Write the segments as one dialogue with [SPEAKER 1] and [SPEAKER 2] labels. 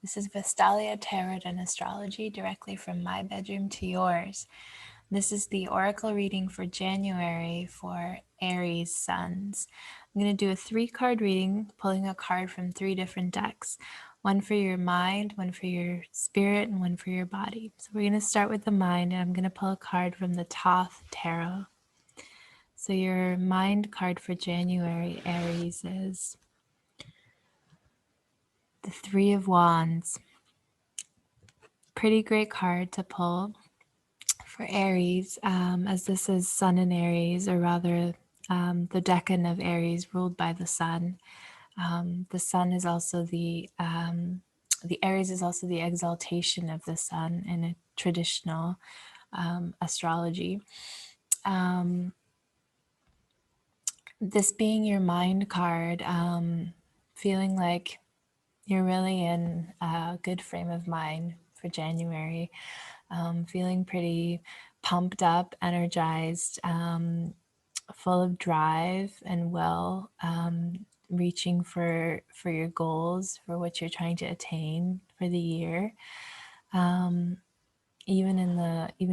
[SPEAKER 1] This is Vestalia Tarot and Astrology directly from my bedroom to yours. This is the oracle reading for January for Aries suns. I'm going to do a 3-card reading, pulling a card from 3 different decks. One for your mind, one for your spirit, and one for your body. So we're going to start with the mind, and I'm going to pull a card from the Thoth Tarot. So your mind card for January, Aries, is the 3 of Wands. Pretty great card to pull for Aries, as this is Sun in Aries, or rather the decan of Aries ruled by the Sun. The Sun is also the Aries is also the exaltation of the Sun in a traditional astrology. This being your mind card, feeling like you're really in a good frame of mind for January, feeling pretty pumped up, energized, full of drive and will, reaching for your goals, for what you're trying to attain for the year. Even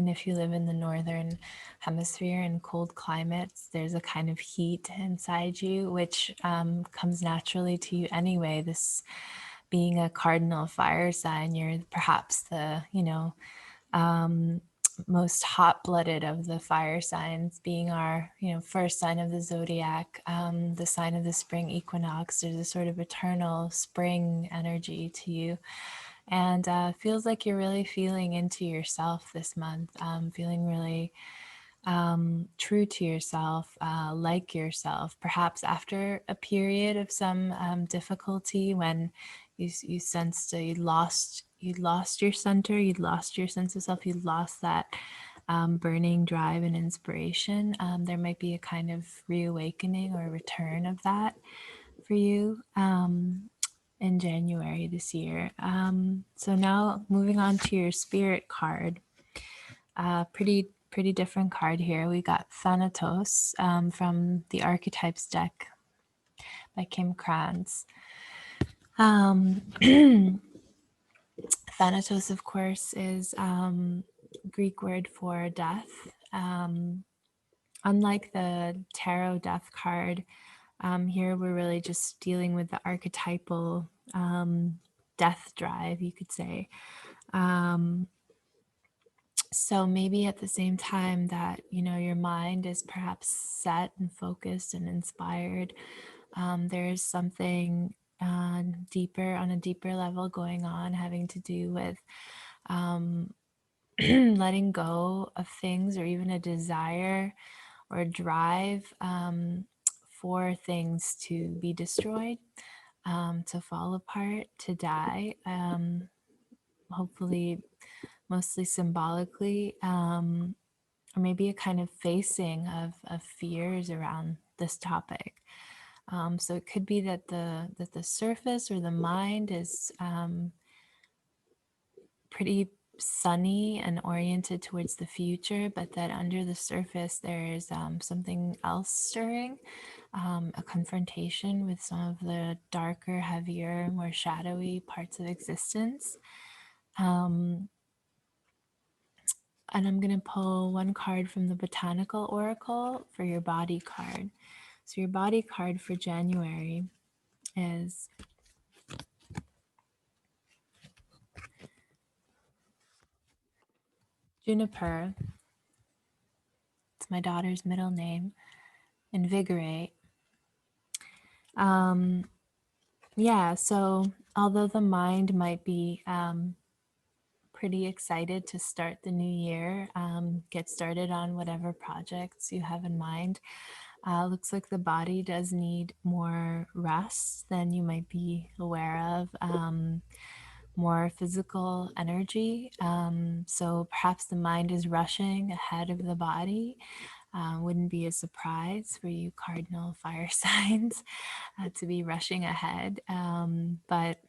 [SPEAKER 1] if you live in the northern hemisphere in cold climates, there's a kind of heat inside you, which comes naturally to you anyway. This being a cardinal fire sign, you're perhaps the most hot-blooded of the fire signs, being our first sign of the zodiac, the sign of the spring equinox. There's a sort of eternal spring energy to you, and feels like you're really feeling into yourself this month, feeling really true to yourself, like yourself, perhaps after a period of some difficulty when you sensed you'd lost your center, you'd lost your sense of self, you'd lost that burning drive and inspiration. There might be a kind of reawakening or return of that for you in January this year. So now moving on to your spirit card. Pretty different card here. We got Thanatos from the Archetypes deck by Kim Kranz. Thanatos, of course, is Greek word for death. Unlike the tarot death card, here we're really just dealing with the archetypal death drive, you could say. So maybe at the same time that your mind is perhaps set and focused and inspired, there is something deeper, on a deeper level going on, having to do with letting go of things, or even a desire or a drive for things to be destroyed, to fall apart, to die, hopefully mostly symbolically, or maybe a kind of facing of fears around this topic. So it could be that the surface or the mind is pretty sunny and oriented towards the future, but that under the surface there is something else stirring, a confrontation with some of the darker, heavier, more shadowy parts of existence. And I'm going to pull one card from the Botanical Oracle for your body card. So your body card for January is Juniper. It's my daughter's middle name. Invigorate. So although the mind might be pretty excited to start the new year, get started on whatever projects you have in mind, looks like the body does need more rest than you might be aware of, more physical energy. So perhaps the mind is rushing ahead of the body. Wouldn't be a surprise for you cardinal fire signs to be rushing ahead. But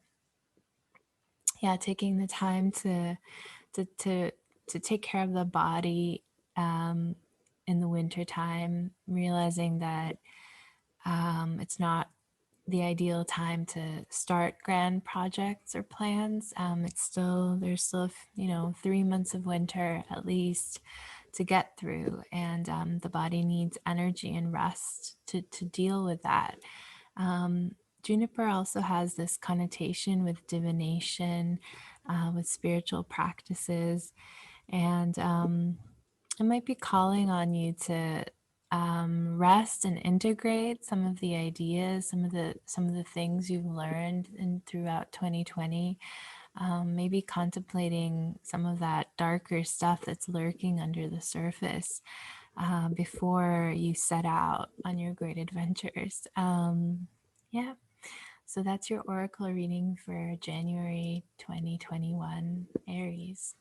[SPEAKER 1] yeah, taking the time to take care of the body in the winter time, realizing that it's not the ideal time to start grand projects or plans. There's still, 3 months of winter at least to get through, and the body needs energy and rest to deal with that. Juniper also has this connotation with divination, with spiritual practices, and it might be calling on you to rest and integrate some of the ideas, some of the things you've learned throughout 2020. Maybe contemplating some of that darker stuff that's lurking under the surface before you set out on your great adventures. Yeah, so that's your oracle reading for January 2021, Aries.